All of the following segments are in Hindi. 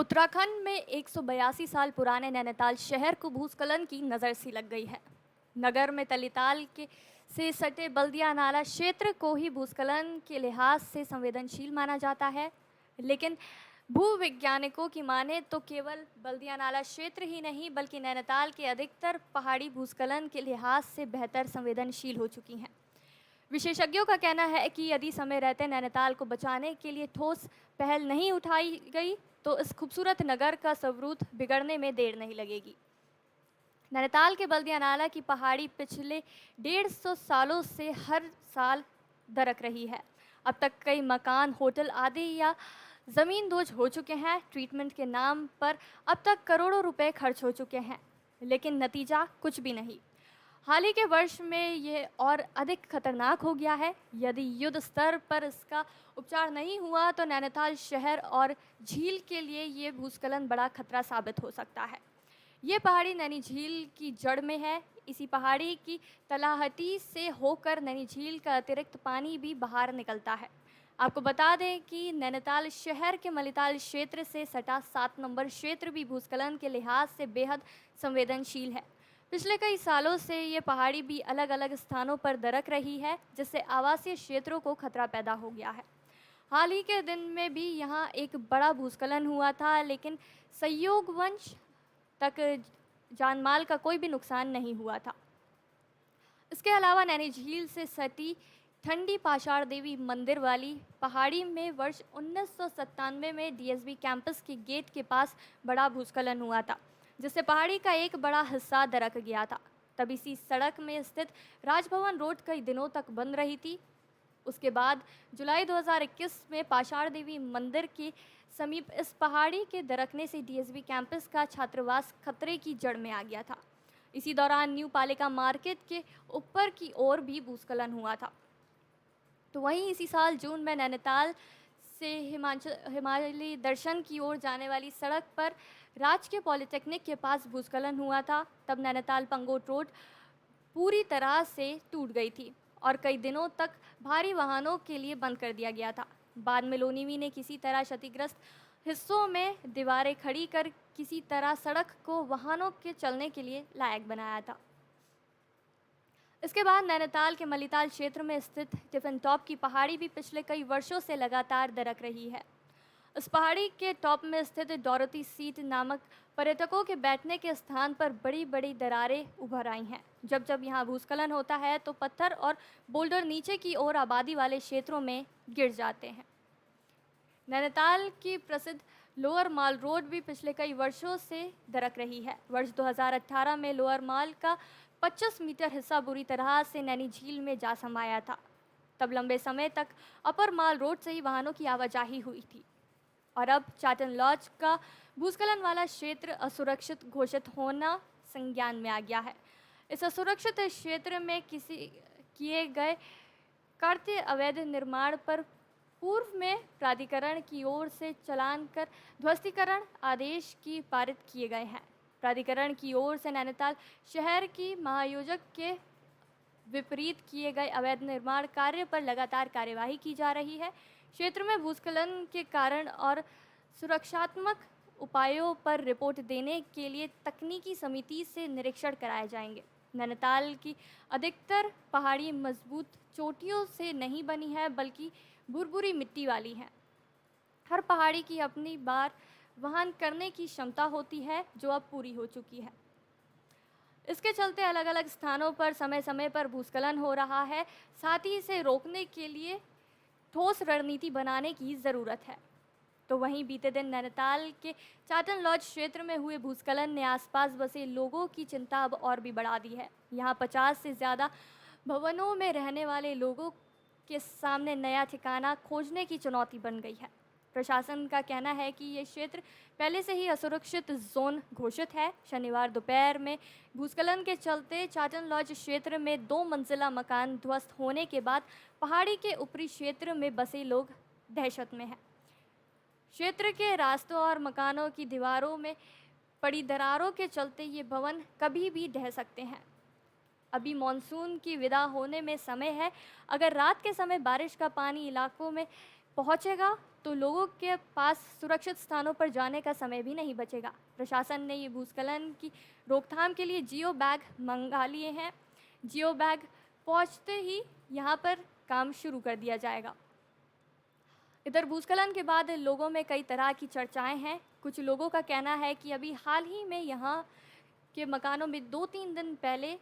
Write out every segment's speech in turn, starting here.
उत्तराखंड में 182 साल पुराने नैनीताल शहर को भूस्खलन की नज़र सी लग गई है। नगर में तलीताल के से सटे बल्दिया नाला क्षेत्र को ही भूस्खलन के लिहाज से संवेदनशील माना जाता है, लेकिन भूवैज्ञानिकों की माने तो केवल बल्दिया नाला क्षेत्र ही नहीं बल्कि नैनीताल के अधिकतर पहाड़ी भूस्खलन के लिहाज से बेहतर संवेदनशील हो चुकी हैं। विशेषज्ञों का कहना है कि यदि समय रहते नैनीताल को बचाने के लिए ठोस पहल नहीं उठाई गई तो इस खूबसूरत नगर का स्वरूप बिगड़ने में देर नहीं लगेगी। नैनीताल के बल्दिया नाला की पहाड़ी पिछले 150 सालों से हर साल दरक रही है। अब तक कई मकान, होटल आदि या ज़मीन दोज हो चुके हैं। ट्रीटमेंट के नाम पर अब तक करोड़ों रुपए खर्च हो चुके हैं, लेकिन नतीजा कुछ भी नहीं। हाल ही के वर्ष में ये और अधिक खतरनाक हो गया है। यदि युद्ध स्तर पर इसका उपचार नहीं हुआ तो नैनीताल शहर और झील के लिए ये भूस्खलन बड़ा खतरा साबित हो सकता है। ये पहाड़ी नैनी झील की जड़ में है। इसी पहाड़ी की तलहटी से होकर नैनी झील का अतिरिक्त पानी भी बाहर निकलता है। आपको बता दें कि नैनीताल शहर के मलिताल क्षेत्र से सटा 7 नंबर क्षेत्र भी भूस्खलन के लिहाज से बेहद संवेदनशील है। पिछले कई सालों से ये पहाड़ी भी अलग अलग स्थानों पर दरक रही है, जिससे आवासीय क्षेत्रों को खतरा पैदा हो गया है। हाल ही के दिन में भी यहाँ एक बड़ा भूस्खलन हुआ था, लेकिन संयोगवश तक जानमाल का कोई भी नुकसान नहीं हुआ था। इसके अलावा नैनी झील से सटी ठंडी पाषाण देवी मंदिर वाली पहाड़ी में वर्ष 1997 में डीएसबी कैंपस के गेट के पास बड़ा भूस्खलन हुआ था, जिससे पहाड़ी का एक बड़ा हिस्सा दरक गया था। तब इसी सड़क में स्थित राजभवन रोड कई दिनों तक बंद रही थी। उसके बाद जुलाई 2021 में पाषाण देवी मंदिर के समीप इस पहाड़ी के दरकने से डीएसबी कैंपस का छात्रावास खतरे की जड़ में आ गया था। इसी दौरान न्यू पालिका मार्केट के ऊपर की ओर भी भूस्खलन हुआ था। तो वहीं इसी साल जून में नैनीताल से हिमालय दर्शन की ओर जाने वाली सड़क पर राजकीय पॉलिटेक्निक के पास भूस्खलन हुआ था। तब नैनीताल पंगोट रोड पूरी तरह से टूट गई थी और कई दिनों तक भारी वाहनों के लिए बंद कर दिया गया था। बाद में लोनीवी ने किसी तरह क्षतिग्रस्त हिस्सों में दीवारें खड़ी कर किसी तरह सड़क को वाहनों के चलने के लिए लायक बनाया था। इसके बाद नैनीताल के मलिताल क्षेत्र में स्थित टिफिन टॉप की पहाड़ी भी पिछले कई वर्षों से लगातार दरक रही है। इस पहाड़ी के टॉप में स्थित डोरोथी सीट नामक पर्यटकों के बैठने के स्थान पर बड़ी बड़ी दरारें उभर आई हैं। जब जब यहाँ भूस्खलन होता है तो पत्थर और बोल्डर नीचे की ओर आबादी वाले क्षेत्रों में गिर जाते हैं। नैनीताल की प्रसिद्ध लोअर माल रोड भी पिछले कई वर्षों से दरक रही है। वर्ष 2018 में लोअर माल का 25 मीटर हिस्सा बुरी तरह से नैनी झील में जा समाया था। तब लंबे समय तक अपर माल रोड से ही वाहनों की आवाजाही हुई थी और अब चाटन लॉज का भूस्खलन वाला क्षेत्र असुरक्षित घोषित होना संज्ञान में आ गया है। इस असुरक्षित क्षेत्र में किए गए कार्य अवैध निर्माण पर पूर्व में प्राधिकरण की ओर से चालान कर ध्वस्तीकरण आदेश की पारित किए गए हैं। प्राधिकरण की ओर से नैनीताल शहर की महायोजक के विपरीत किए गए अवैध निर्माण कार्य पर लगातार कार्यवाही की जा रही है। क्षेत्र में भूस्खलन के कारण और सुरक्षात्मक उपायों पर रिपोर्ट देने के लिए तकनीकी समिति से निरीक्षण कराए जाएंगे। नैनीताल की अधिकतर पहाड़ी मजबूत चोटियों से नहीं बनी है बल्कि भुरभुरी मिट्टी वाली है। हर पहाड़ी की अपनी बार वहन करने की क्षमता होती है, जो अब पूरी हो चुकी है। इसके चलते अलग अलग स्थानों पर समय समय पर भूस्खलन हो रहा है। साथ ही इसे रोकने के लिए ठोस रणनीति बनाने की ज़रूरत है। तो वहीं बीते दिन नैनीताल के चाटन लॉज क्षेत्र में हुए भूस्खलन ने आसपास बसे लोगों की चिंता अब और भी बढ़ा दी है। यहाँ 50 से ज़्यादा भवनों में रहने वाले लोगों के सामने नया ठिकाना खोजने की चुनौती बन गई है। प्रशासन का कहना है कि ये क्षेत्र पहले से ही असुरक्षित जोन घोषित है। शनिवार दोपहर में भूस्खलन के चलते चाटन लॉज क्षेत्र में 2 मंजिला मकान ध्वस्त होने के बाद पहाड़ी के ऊपरी क्षेत्र में बसे लोग दहशत में हैं। क्षेत्र के रास्तों और मकानों की दीवारों में पड़ी दरारों के चलते ये भवन कभी भी ढह सकते हैं। अभी मानसून की विदा होने में समय है। अगर रात के समय बारिश का पानी इलाकों में पहुंचेगा तो लोगों के पास सुरक्षित स्थानों पर जाने का समय भी नहीं बचेगा। प्रशासन ने ये भूस्खलन की रोकथाम के लिए जियो बैग मंगा लिए हैं। जियो बैग पहुंचते ही यहां पर काम शुरू कर दिया जाएगा। इधर भूस्खलन के बाद लोगों में कई तरह की चर्चाएं हैं। कुछ लोगों का कहना है कि अभी हाल ही में यहाँ के मकानों में 2-3 दिन पहले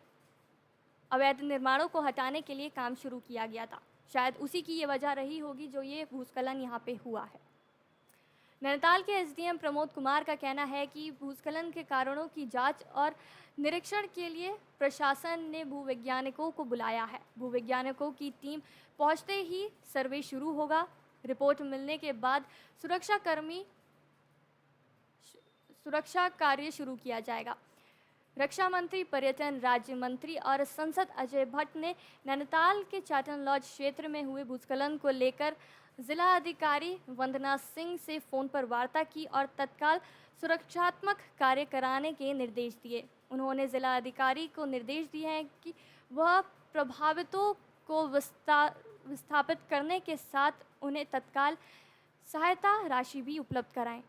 अवैध निर्माणों को हटाने के लिए काम शुरू किया गया था। शायद उसी की ये वजह रही होगी जो ये भूस्खलन यहाँ पे हुआ है। नैनीताल के एसडीएम प्रमोद कुमार का कहना है कि भूस्खलन के कारणों की जांच और निरीक्षण के लिए प्रशासन ने भूवैज्ञानिकों को बुलाया है। भूवैज्ञानिकों की टीम पहुंचते ही सर्वे शुरू होगा। रिपोर्ट मिलने के बाद सुरक्षा कार्य शुरू किया जाएगा। रक्षा मंत्री, पर्यटन राज्य मंत्री और सांसद अजय भट्ट ने नैनीताल के चाटन लॉज क्षेत्र में हुए भूस्खलन को लेकर जिला अधिकारी वंदना सिंह से फ़ोन पर वार्ता की और तत्काल सुरक्षात्मक कार्य कराने के निर्देश दिए। उन्होंने जिला अधिकारी को निर्देश दिए हैं कि वह प्रभावितों को विस्थापित करने के साथ उन्हें तत्काल सहायता राशि भी उपलब्ध कराएं।